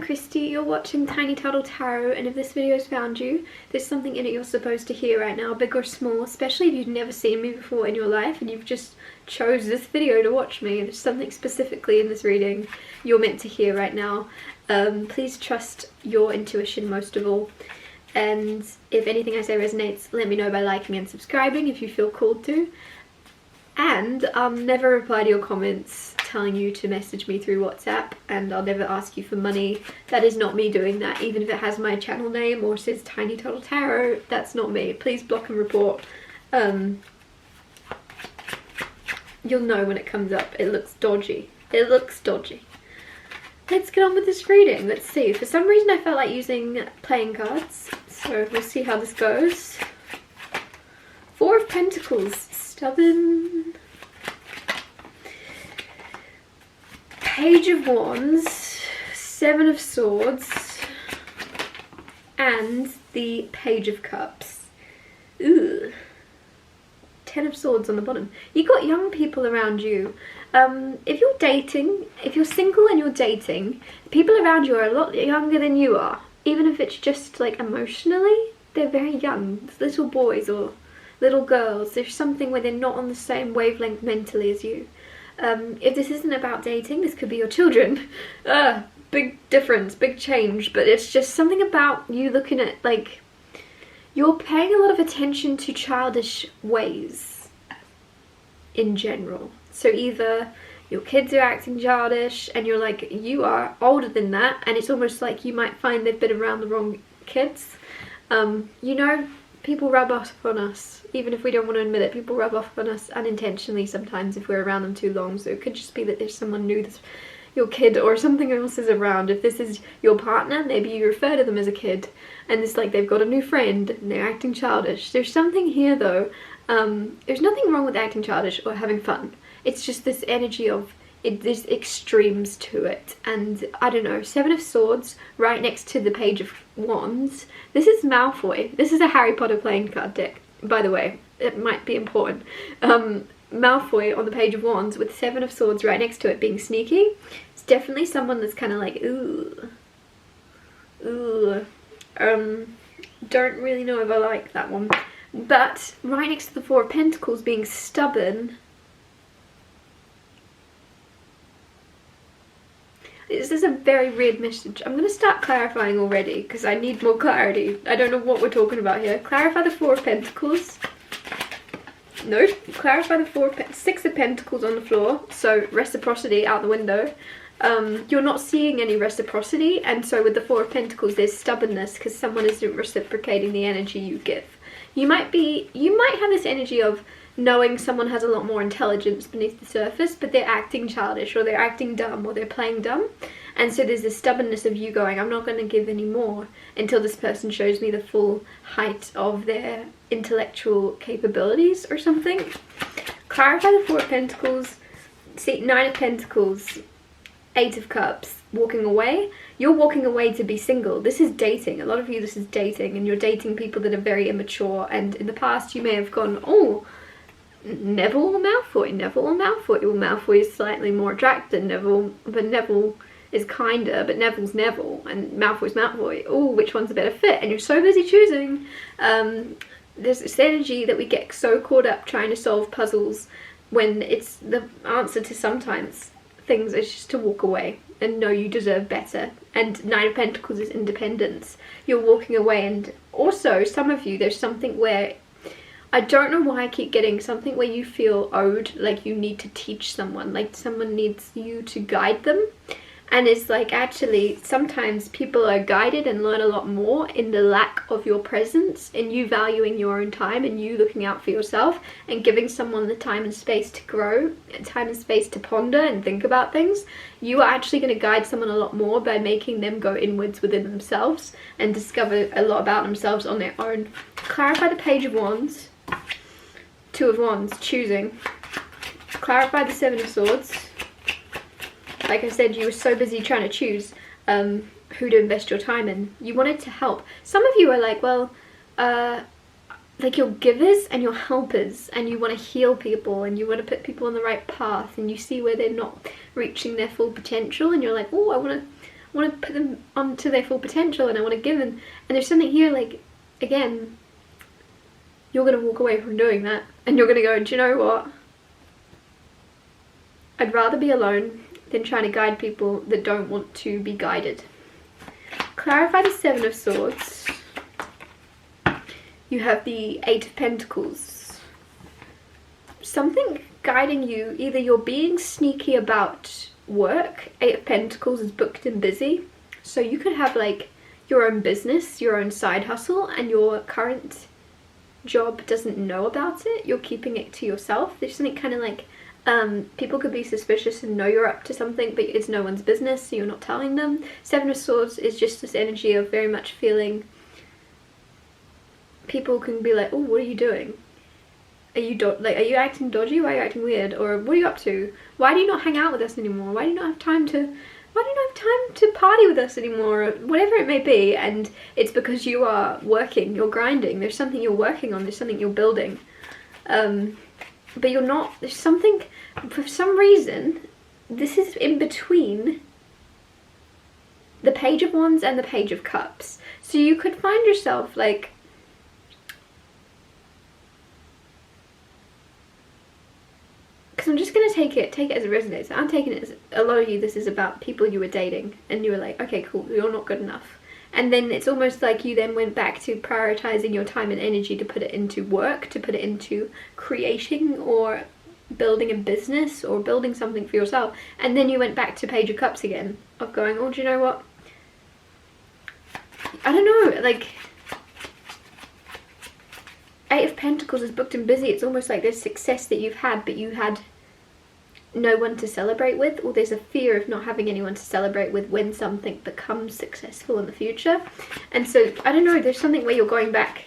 I'm Christy, you're watching Tiny Turtle Tarot, and if this video's found you, there's something in it you're supposed to hear right now, big or small, especially if you've never seen me before in your life and you've just chose this video to watch me. There's something specifically in this reading you're meant to hear right now. Please trust your intuition most of all, and if anything I say resonates, let me know by liking and subscribing if you feel called to. And I'll never reply to your comments telling you to message me through WhatsApp, and I'll never ask you for money. That is not me doing that, even if it has my channel name or says Tiny Turtle Tarot. That's not me. Please block and report. You'll know when it comes up. It looks dodgy. It looks dodgy. Let's get on with this reading. Let's see. For some reason I felt like using playing cards, so we'll see how this goes. Four of Pentacles. Stubborn. Page of Wands, Seven of Swords, and the Page of Cups. Ooh. Ten of Swords on the bottom. You got young people around you. If you're dating, if you're single and you're dating, people around you are a lot younger than you are. Even if it's just like emotionally, they're very young. It's little boys or little girls. There's something where they're not on the same wavelength mentally as you. If this isn't about dating, this could be your children. Big difference, big change, but it's just something about you looking at, like, you're paying a lot of attention to childish ways in general. So either your kids are acting childish and you're like, you are older than that, and it's almost like you might find they've been around the wrong kids. You know, people rub off on us. Even if we don't want to admit it, people rub off on us unintentionally sometimes if we're around them too long. So it could just be that there's someone new that's your kid or something else is around. If this is your partner, maybe you refer to them as a kid and it's like they've got a new friend and they're acting childish. There's something here though. There's nothing wrong with acting childish or having fun. It's just this energy of there's extremes to it. And I don't know, Seven of Swords right next to the Page of Wands. This is Malfoy. This is a Harry Potter playing card deck, by the way. It might be important. Malfoy on the Page of Wands with Seven of Swords right next to it being sneaky. It's definitely someone that's kind of like, ooh. Don't really know if I like that one. But right next to the Four of Pentacles being stubborn, this is a very weird message. I'm going to start clarifying already because I need more clarity. I don't know what we're talking about here. Clarify the Four of Pentacles. No, clarify the Six of Pentacles on the floor. So reciprocity out the window. You're not seeing any reciprocity, and so with the Four of Pentacles there's stubbornness because someone isn't reciprocating the energy you give. You might have this energy of knowing someone has a lot more intelligence beneath the surface, but they're acting childish or they're acting dumb or they're playing dumb. And so there's this stubbornness of you going, I'm not going to give any more until this person shows me the full height of their intellectual capabilities or something. Clarify the Four of Pentacles. See, Nine of Pentacles, Eight of Cups, walking away. You're walking away to be single. This is dating. A lot of you, this is dating, and you're dating people that are very immature, and in the past you may have gone, oh, Neville or Malfoy, Neville or Malfoy. Well, Malfoy is slightly more attractive than Neville, but Neville is kinder, but Neville's Neville, and Malfoy's Malfoy. Oh, which one's a better fit? And you're so busy choosing. There's this energy that we get so caught up trying to solve puzzles when it's the answer to sometimes things is just to walk away and know you deserve better. And Nine of Pentacles is independence. You're walking away, and also some of you, there's something where I don't know why I keep getting something where you feel owed, like you need to teach someone, like someone needs you to guide them. And it's like, actually, sometimes people are guided and learn a lot more in the lack of your presence, in you valuing your own time and you looking out for yourself and giving someone the time and space to grow, time and space to ponder and think about things. You are actually going to guide someone a lot more by making them go inwards within themselves and discover a lot about themselves on their own. Clarify the Page of Wands. Two of Wands, choosing. Clarify the Seven of Swords. Like I said, you were so busy trying to choose who to invest your time in. You wanted to help. Some of you are like, well, like you're givers and you're helpers, and you want to heal people and you want to put people on the right path, and you see where they're not reaching their full potential, and you're like, oh, want to put them onto their full potential, and I want to give them. And there's something here, like, again, you're going to walk away from doing that, and you're going to go, do you know what? I'd rather be alone than trying to guide people that don't want to be guided. Clarify the Seven of Swords. You have the Eight of Pentacles. Something guiding you, either you're being sneaky about work. Eight of Pentacles is booked and busy. So you could have like your own business, your own side hustle, and your current job doesn't know about it. You're keeping it to yourself. There's something kind of like, people could be suspicious and know you're up to something, but it's no one's business, so you're not telling them. Seven of Swords is just this energy of very much feeling, people can be like, oh, what are you doing? Are you acting dodgy? Why are you acting weird? Or what are you up to? Why do you not hang out with us anymore? Why do you not have time to party with us anymore? Or whatever it may be. And it's because you are working, you're grinding, there's something you're working on, there's something you're building. But you're not, there's something, for some reason, this is in between the Page of Wands and the Page of Cups. So you could find yourself like, because I'm just going to take it as it resonates. I'm taking it as, a lot of you, this is about people you were dating and you were like, okay, cool, you're not good enough. And then it's almost like you then went back to prioritizing your time and energy to put it into work, to put it into creating or building a business or building something for yourself. And then you went back to Page of Cups again, of going, oh, do you know what? I don't know, like, Eight of Pentacles is booked and busy. It's almost like there's success that you've had, but you had no one to celebrate with, or there's a fear of not having anyone to celebrate with when something becomes successful in the future. And so, I don't know, there's something where you're going back.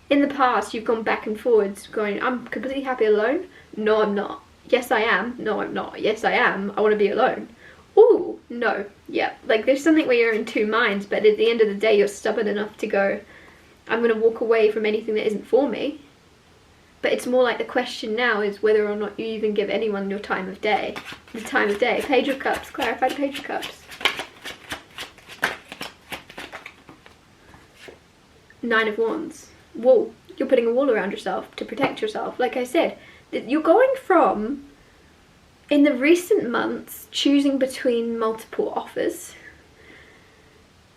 In the past, you've gone back and forwards, going, I'm completely happy alone. No, I'm not. Yes, I am. No, I'm not. Yes, I am. I want to be alone. Ooh, no. Yeah, like there's something where you're in two minds, but at the end of the day, you're stubborn enough to go, I'm going to walk away from anything that isn't for me. But it's more like the question now is whether or not you even give anyone your time of day. The time of day. Page of Cups. Clarify the Page of Cups. Nine of Wands. Wall. You're putting a wall around yourself to protect yourself. Like I said, you're going from, in the recent months, choosing between multiple offers.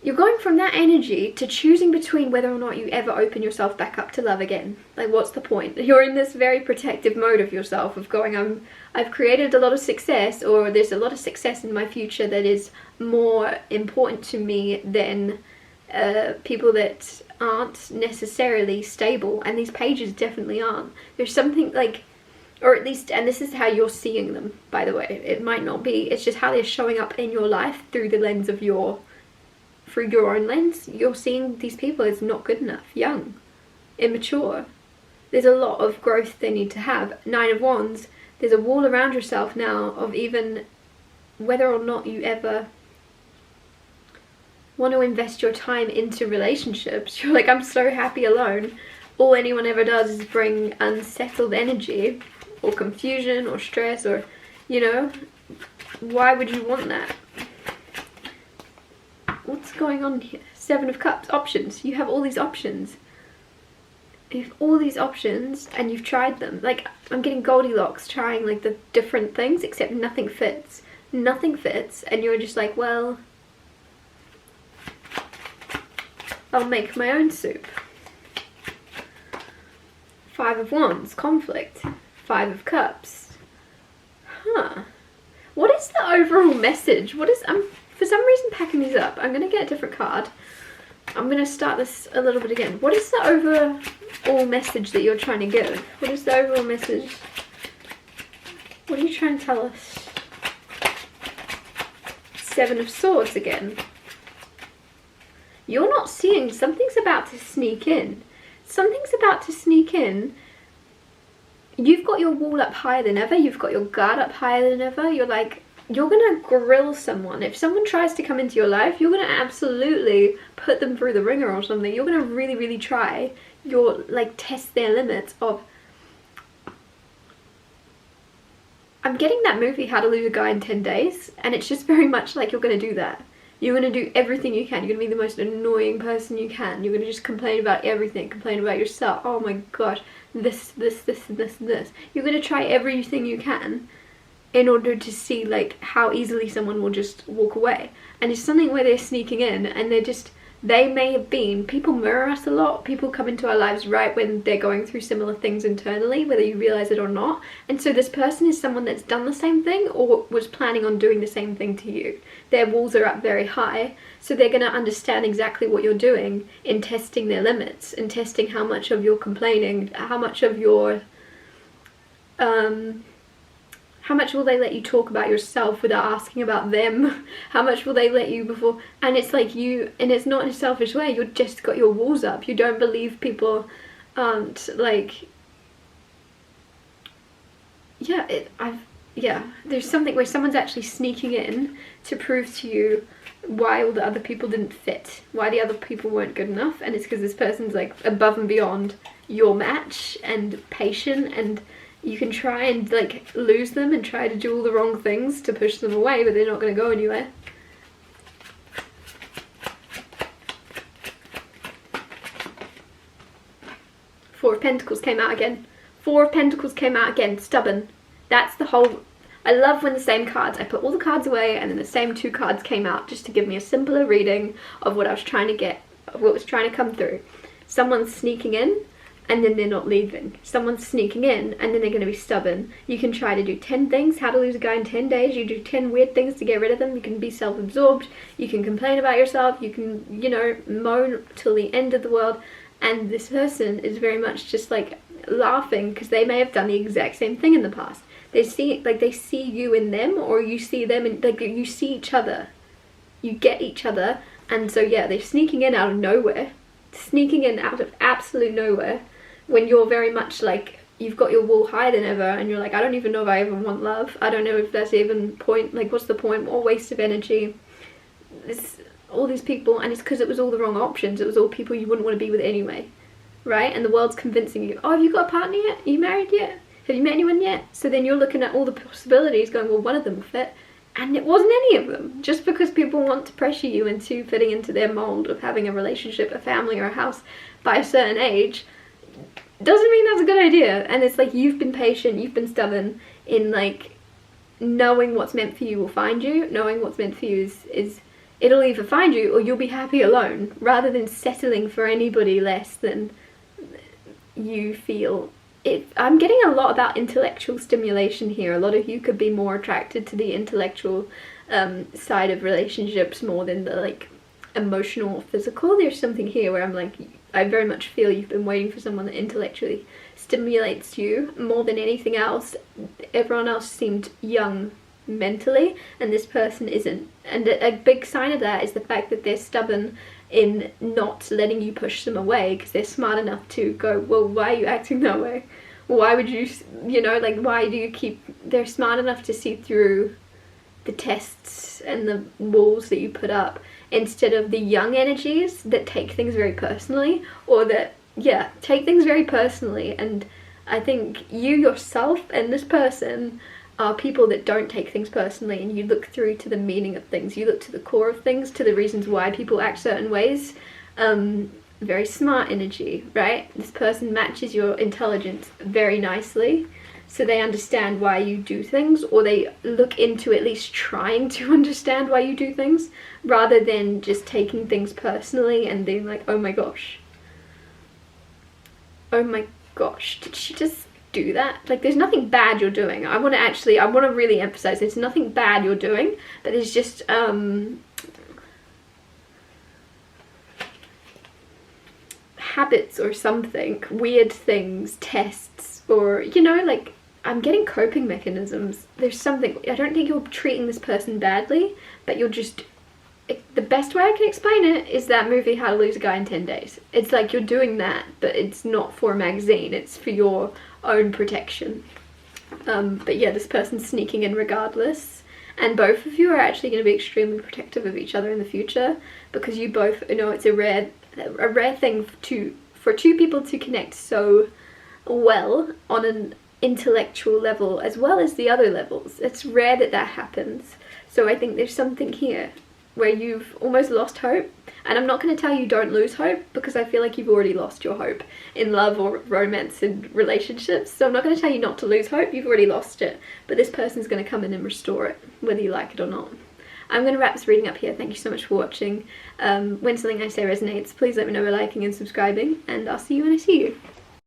You're going from that energy to choosing between whether or not you ever open yourself back up to love again. Like, what's the point? You're in this very protective mode of yourself of going, I've created a lot of success, or there's a lot of success in my future that is more important to me than people that aren't necessarily stable. And these pages definitely aren't. There's something like, or at least, and this is how you're seeing them, by the way. It might not be, it's just how they're showing up in your life through the lens of through your own lens. You're seeing these people as not good enough, young, immature. There's a lot of growth they need to have. Nine of Wands, there's a wall around yourself now of even whether or not you ever want to invest your time into relationships. You're like, I'm so happy alone. All anyone ever does is bring unsettled energy or confusion or stress, or, you know, why would you want that? What's going on here? Seven of Cups. Options. You have all these options. You have all these options and you've tried them. Like, I'm getting Goldilocks trying like the different things, except nothing fits. Nothing fits, and you're just like, well, I'll make my own soup. Five of Wands. Conflict. Five of Cups. Huh. What is the overall message? What is... for some reason packing these up. I'm going to get a different card. I'm going to start this a little bit again. What is the overall message that you're trying to give? What is the overall message? What are you trying to tell us? Seven of Swords again. You're not seeing, something's about to sneak in. Something's about to sneak in. You've got your wall up higher than ever. You've got your guard up higher than ever. You're like, you're gonna grill someone. If someone tries to come into your life, you're gonna absolutely put them through the ringer or something. You're gonna really, really try. You're like, test their limits of... I'm getting that movie, How to Lose a Guy in 10 Days, and it's just very much like you're gonna do that. You're going to do everything you can. You're going to be the most annoying person you can. You're going to just complain about everything, complain about yourself. Oh my gosh, this, and this. You're going to try everything you can in order to see like how easily someone will just walk away. And it's something where they're sneaking in and they may have been, people mirror us a lot. People come into our lives right when they're going through similar things internally, whether you realize it or not. And so this person is someone that's done the same thing or was planning on doing the same thing to you. Their walls are up very high, so they're going to understand exactly what you're doing in testing their limits, in testing how much of your complaining, how much of your how much will they let you talk about yourself without asking about them? How much will they let you before? And it's like and it's not in a selfish way, you've just got your walls up. You don't believe people aren't like, there's something where someone's actually sneaking in to prove to you why all the other people didn't fit, why the other people weren't good enough, and it's because this person's like above and beyond your match and patient, and you can try and like lose them and try to do all the wrong things to push them away, but they're not going to go anywhere. Four of Pentacles came out again. Four of Pentacles came out again. Stubborn. That's the whole... I love when the same cards, I put all the cards away and then the same two cards came out just to give me a simpler reading of what I was trying to get, of what was trying to come through. Someone's sneaking in and then they're not leaving. Someone's sneaking in and then they're going to be stubborn. You can try to do 10 things, how to lose a guy in 10 days. You do 10 weird things to get rid of them. You can be self-absorbed. You can complain about yourself. You can, you know, moan till the end of the world. And this person is very much just like laughing because they may have done the exact same thing in the past. They see you in them, or you see them in, like, you see each other. You get each other. And so yeah, they're sneaking in out of nowhere. Sneaking in out of absolute nowhere. When you're very much like, you've got your wall higher than ever, and you're like, I don't even know if I even want love. I don't know if that's even point, like what's the point? What a waste of energy. It's all these people, and it's because it was all the wrong options. It was all people you wouldn't want to be with anyway, right? And the world's convincing you, oh, have you got a partner yet? Are you married yet? Have you met anyone yet? So then you're looking at all the possibilities going, well, one of them will fit. And it wasn't any of them. Just because people want to pressure you into fitting into their mold of having a relationship, a family, or a house by a certain age, doesn't mean that's a good idea. And it's like, you've been patient, you've been stubborn in like knowing what's meant for you will find you. Knowing what's meant for you is it'll either find you or you'll be happy alone, rather than settling for anybody less than you feel. I'm getting a lot about intellectual stimulation here. A lot of you could be more attracted to the intellectual side of relationships more than the like emotional or physical. There's something here where I'm like, I very much feel you've been waiting for someone that intellectually stimulates you more than anything else. Everyone else seemed young mentally, and this person isn't. And a big sign of that is the fact that they're stubborn in not letting you push them away, because they're smart enough to go, well, why are you acting that way? Why would you, you know, like, why do you keep... They're smart enough to see through the tests and the walls that you put up, instead of the young energies that take things very personally, or that, yeah, take things very personally. And I think you yourself and this person are people that don't take things personally, and you look through to the meaning of things. You look to the core of things, to the reasons why people act certain ways. Very smart energy, right? This person matches your intelligence very nicely, so they understand why you do things, or they look into at least trying to understand why you do things, rather than just taking things personally and being like, oh my gosh, did she just do that? Like, there's nothing bad you're doing. I want to really emphasize there's nothing bad you're doing, but there's just habits or something, weird things, tests, or, you know, like, I'm getting coping mechanisms. There's something, I don't think you're treating this person badly, but you're just, the best way I can explain it is that movie How to Lose a Guy in 10 Days. It's like you're doing that, but it's not for a magazine, it's for your own protection. But yeah, this person's sneaking in regardless, and both of you are actually going to be extremely protective of each other in the future, because you both know it's a rare thing for two people to connect so well on an intellectual level as well as the other levels. It's rare that happens. So I think there's something here. where you've almost lost hope. And I'm not going to tell you don't lose hope, because I feel like you've already lost your hope in love or romance and relationships. So I'm not going to tell you not to lose hope, you've already lost it. But this person's going to come in and restore it, whether you like it or not. I'm going to wrap this reading up here. Thank you so much for watching. When something I say resonates, please let me know by liking and subscribing, and I'll see you when I see you.